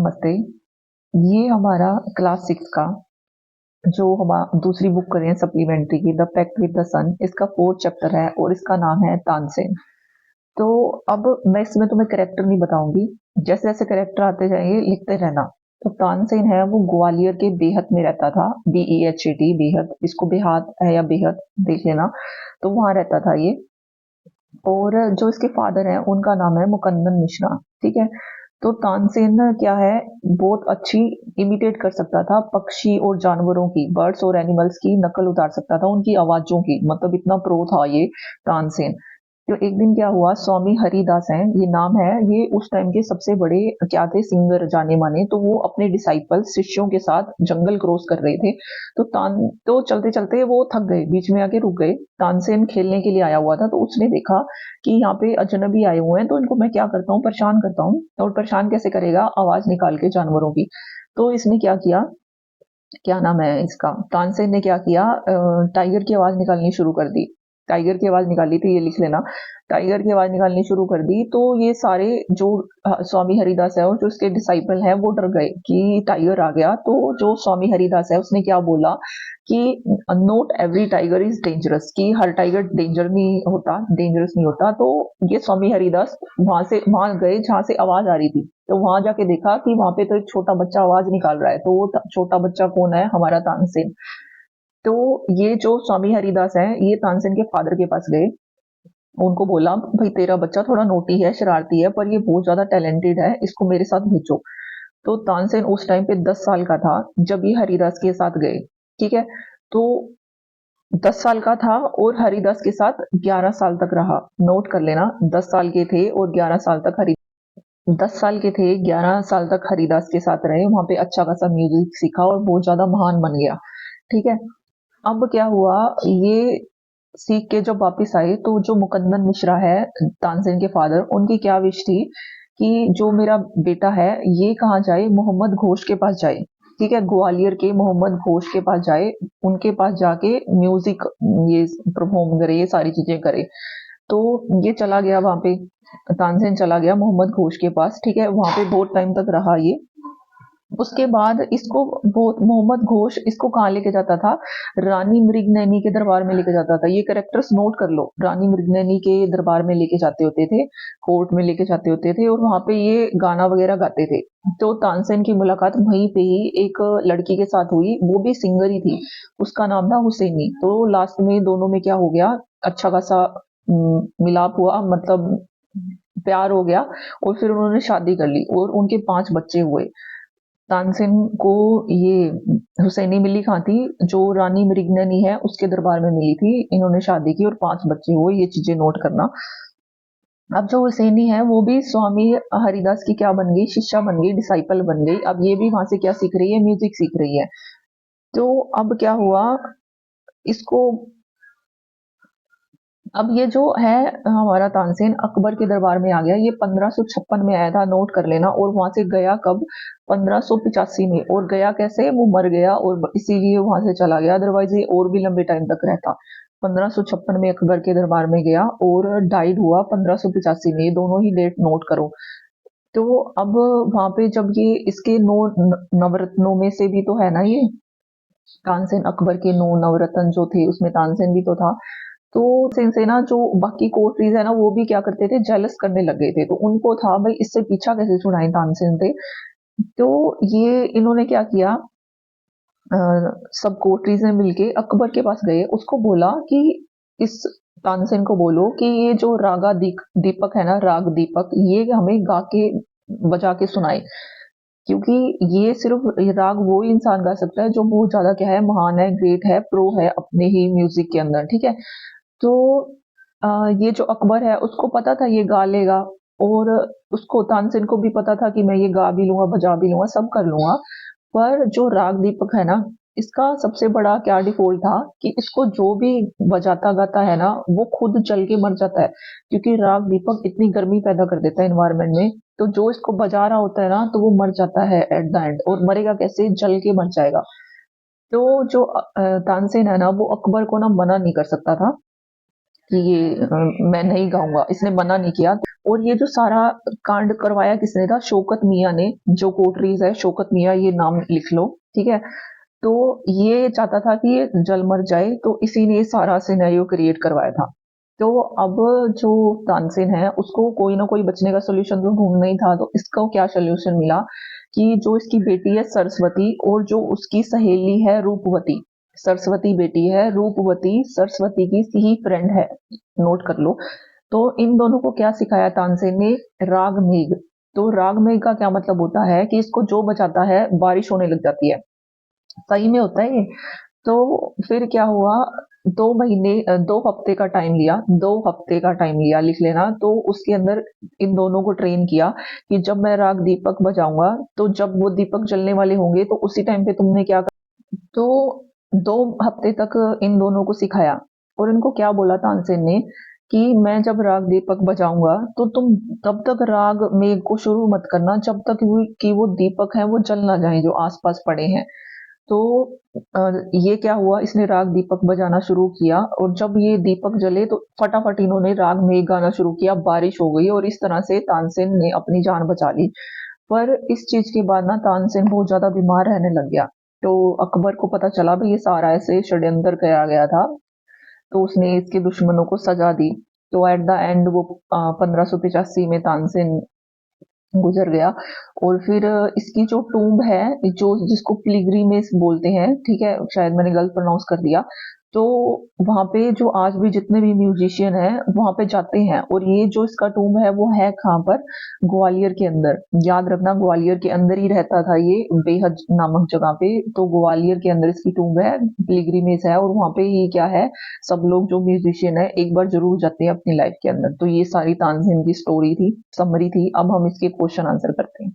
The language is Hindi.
नमस्ते। ये हमारा क्लास 6 का जो हम दूसरी बुक कर रहे हैं सप्लीमेंट्री की, द पैक्ट विद द सन, इसका 4th चैप्टर है और इसका नाम है तानसेन। तो अब मैं इसमें तुम्हें कैरेक्टर नहीं बताऊंगी, जैसे जैसे कैरेक्टर आते जाएंगे लिखते रहना। तो तानसेन है वो ग्वालियर के बेहद में रहता था, BEHAT, बेहद, इसको बेहात है या बेहद देख लेना। तो वहां रहता था ये। और जो इसके फादर हैं उनका नाम है मुकंदन मिश्रा। ठीक है। तो तानसेन क्या है, बहुत अच्छी इमिटेट कर सकता था पक्षी और जानवरों की, बर्ड्स और एनिमल्स की नकल उतार सकता था, उनकी आवाजों की, मतलब इतना प्रो था ये तानसेन। तो एक दिन क्या हुआ, स्वामी हरिदास हैं ये नाम है, ये उस टाइम के सबसे बड़े क्या थे, सिंगर जाने माने। तो वो अपने डिसाइपल शिष्यों के साथ जंगल क्रॉस कर रहे थे। तो चलते चलते वो थक गए, बीच में आके रुक गए। तानसेन खेलने के लिए आया हुआ था, तो उसने देखा कि यहाँ पे अजनबी आए हुए हैं, तो इनको मैं क्या करता हूँ, परेशान करता हूँ। और परेशान कैसे करेगा, आवाज निकाल के जानवरों की। तो इसने क्या किया, क्या नाम है इसका, तानसेन ने क्या किया, टाइगर की आवाज निकालनी शुरू कर दी। टाइगर की आवाज निकाली थी, ये लिख लेना। टाइगर की आवाज निकालनी शुरू कर दी। तो ये सारे जो स्वामी हरिदास है और जो उसके डिसाइपल हैं वो डर गए कि टाइगर आ गया। तो जो स्वामी हरिदास है उसने क्या बोला कि note every tiger is dangerous, कि हर टाइगर डेंजरस नहीं होता। तो ये स्वामी हरिदास वहां गए जहां से आवाज आ रही थी। तो वहां जाके देखा कि वहां पे तो एक छोटा बच्चा आवाज निकाल रहा है। तो वो छोटा बच्चा कौन है, हमारा तानसेन। तो ये जो स्वामी हरिदास है ये तानसेन के फादर के पास गए। उनको बोला भाई तेरा बच्चा थोड़ा नोटी है, शरारती है, पर ये बहुत ज्यादा टैलेंटेड है, इसको मेरे साथ भेजो। तो तानसेन उस टाइम पे 10 साल का था जब ये हरिदास के साथ गए। ठीक है। तो 10 साल का था और हरिदास के साथ 11 साल तक रहा। नोट कर लेना, 10 साल के थे और 11 साल तक 10 साल के थे, 11 साल तक हरिदास के साथ रहे, वहां पे अच्छा खासा म्यूजिक सीखा और बहुत ज्यादा महान बन गया। ठीक है। अब क्या हुआ, ये सीख के जब वापिस आए तो जो मुकंदन मिश्रा है, तानसेन के फादर, उनकी क्या विश थी कि जो मेरा बेटा है ये कहाँ जाए, मोहम्मद घोष के पास जाए। ठीक है, ग्वालियर के मोहम्मद घोष के पास जाए, उनके पास जाके म्यूजिक ये परफॉर्म करे, ये सारी चीजें करे। तो ये चला गया वहां पे, तानसेन चला गया मोहम्मद घोष के पास। ठीक है, वहां पे बहुत टाइम तक रहा ये। उसके बाद इसको बहुत, मोहम्मद घोष इसको कहाँ लेके जाता था, रानी मृगनयनी के दरबार में लेके जाता था। ये कैरेक्टर्स नोट कर लो, रानी मृगनयनी के दरबार में लेके जाते होते थे, कोर्ट में लेके जाते होते थे, और वहां पे ये गाना वगैरह गाते थे। तो तानसेन की मुलाकात वहीं पे ही एक लड़की के साथ हुई, वो भी सिंगर ही थी, उसका नाम था हुसैनी। तो लास्ट में दोनों में क्या हो गया, अच्छा खासा मिलाप हुआ, मतलब प्यार हो गया। और फिर उन्होंने शादी कर ली और उनके 5 बच्चे हुए। तानसेन को ये हुसैनी मिली कहाँ थी, जो रानी मृगनयनी है उसके दरबार में मिली थी। इन्होंने शादी की और 5 बच्चे हुए, ये चीजें नोट करना। अब जो हुसैनी है वो भी स्वामी हरिदास की क्या बन गई, शिष्या बन गई, डिसाइपल बन गई। अब ये भी वहां से क्या सीख रही है, म्यूजिक सीख रही है। तो अब क्या हुआ इसको, अब ये जो है हमारा तानसेन अकबर के दरबार में आ गया। ये 1556 में आया था, नोट कर लेना। और वहां से गया कब, 1585 में। और गया कैसे, वो मर गया और इसीलिए वहां से चला गया, अदरवाइज ये और भी लंबे टाइम तक रहता। 1556 में अकबर के दरबार में गया और डाइड हुआ 1585 में। ये दोनों ही डेट नोट करो। तो अब वहां पे जब ये इसके नवरत्नों में से भी तो है ना ये, तानसेन अकबर के 9 नवरत्न जो थे उसमें तानसेन भी तो था। तो से ना जो बाकी कोर्ट्रीज है ना, वो भी क्या करते थे, जेलस करने लग गए थे। तो उनको था भाई इससे पीछा कैसे छुड़ाएं तानसेन से। तो ये इन्होंने क्या किया, सब कोर्ट्रीज ने मिलके अकबर के पास गए, उसको बोला कि इस तानसेन को बोलो कि ये जो दीपक है ना, राग दीपक, ये हमें गा के बजा के सुनाए। क्योंकि ये सिर्फ ये राग वो ही इंसान गा सकता है जो बहुत ज्यादा क्या है, महान है, ग्रेट है, प्रो है अपने ही म्यूजिक के अंदर। ठीक है। तो ये जो अकबर है उसको पता था ये गा लेगा, और उसको, तानसेन को भी पता था कि मैं ये गा भी लूंगा, बजा भी लूंगा, सब कर लूंगा। पर जो राग दीपक है ना, इसका सबसे बड़ा क्या डिफॉल्ट था कि इसको जो भी बजाता गाता है ना वो खुद जल के मर जाता है। क्योंकि राग दीपक इतनी गर्मी पैदा कर देता है एनवायरनमेंट में। तो जो इसको बजा रहा होता है ना, तो वो मर जाता है एट द एंड। और मरेगा कैसे, जल के मर जाएगा। तो जो तानसेन है ना, वो अकबर को ना मना नहीं कर सकता था कि ये मैं नहीं गाऊंगा, इसने मना नहीं किया। और ये जो सारा कांड करवाया किसने था? शौकत मियाँ ने। जो कोटरीज है शौकत मियाँ, ये नाम लिख लो, ठीक है। तो ये चाहता था कि ये जल मर जाए, तो इसी ने सारा सिनेरियो क्रिएट करवाया था। तो अब जो तानसेन है उसको कोई ना कोई बचने का सोल्यूशन तो ढूंढना ही था। तो इसको क्या सोल्यूशन मिला कि जो इसकी बेटी है सरस्वती और जो उसकी सहेली है रूपवती, सरस्वती बेटी है, रूपवती सरस्वती की ही फ्रेंड है, नोट कर लो। तो इन दोनों को क्या सिखाया तानसेन ने? राग मेघ। तो राग मेघ का क्या मतलब होता है कि इसको जो बजाता है बारिश होने लग जाती है। सही में होता है ये। तो फिर क्या हुआ, 2 महीने 2 हफ्ते का टाइम लिया, 2 हफ्ते का टाइम लिया, लिख लेना। तो उसके अंदर इन दोनों को ट्रेन किया कि जब मैं राग दीपक बजाऊंगा तो जब वो दीपक जलने वाले होंगे तो उसी टाइम पे तुमने क्या कर। तो 2 हफ्ते तक इन दोनों को सिखाया और इनको क्या बोला तानसेन ने कि मैं जब राग दीपक बजाऊंगा तो तुम तब तक राग मेघ को शुरू मत करना जब तक कि वो दीपक है वो जल ना जाए जो आसपास पड़े हैं। तो ये क्या हुआ, इसने राग दीपक बजाना शुरू किया और जब ये दीपक जले तो फटाफट इन्होंने राग मेघ गाना शुरू किया, बारिश हो गई और इस तरह से तानसेन ने अपनी जान बचा ली। पर इस चीज के बाद ना तानसेन बहुत ज्यादा बीमार रहने लग गया। तो अकबर को पता चला भी ये सारा ऐसे षड्यंत्र किया गया था, तो उसने इसके दुश्मनों को सजा दी। तो एट द एंड वो 1585 में तानसेन गुजर गया। और फिर इसकी जो टूम्ब है, जो जिसको पिलग्रिमेज बोलते हैं, ठीक है, शायद मैंने गलत प्रोनाउंस कर दिया। तो वहां पे जो आज भी जितने भी म्यूजिशियन हैं वहां पे जाते हैं। और ये जो इसका टूम्ब है वो है कहाँ पर? ग्वालियर के अंदर। याद रखना ग्वालियर के अंदर ही रहता था ये, बेहद नामक जगह पे। तो ग्वालियर के अंदर इसकी टूम्ब है, पिलग्रिमेज है, और वहां पे ही क्या है, सब लोग जो म्यूजिशियन है एक बार जरूर जाते हैं अपनी लाइफ के अंदर। तो ये सारी तानसेन की स्टोरी थी, समरी थी। अब हम इसके क्वेश्चन आंसर करते हैं।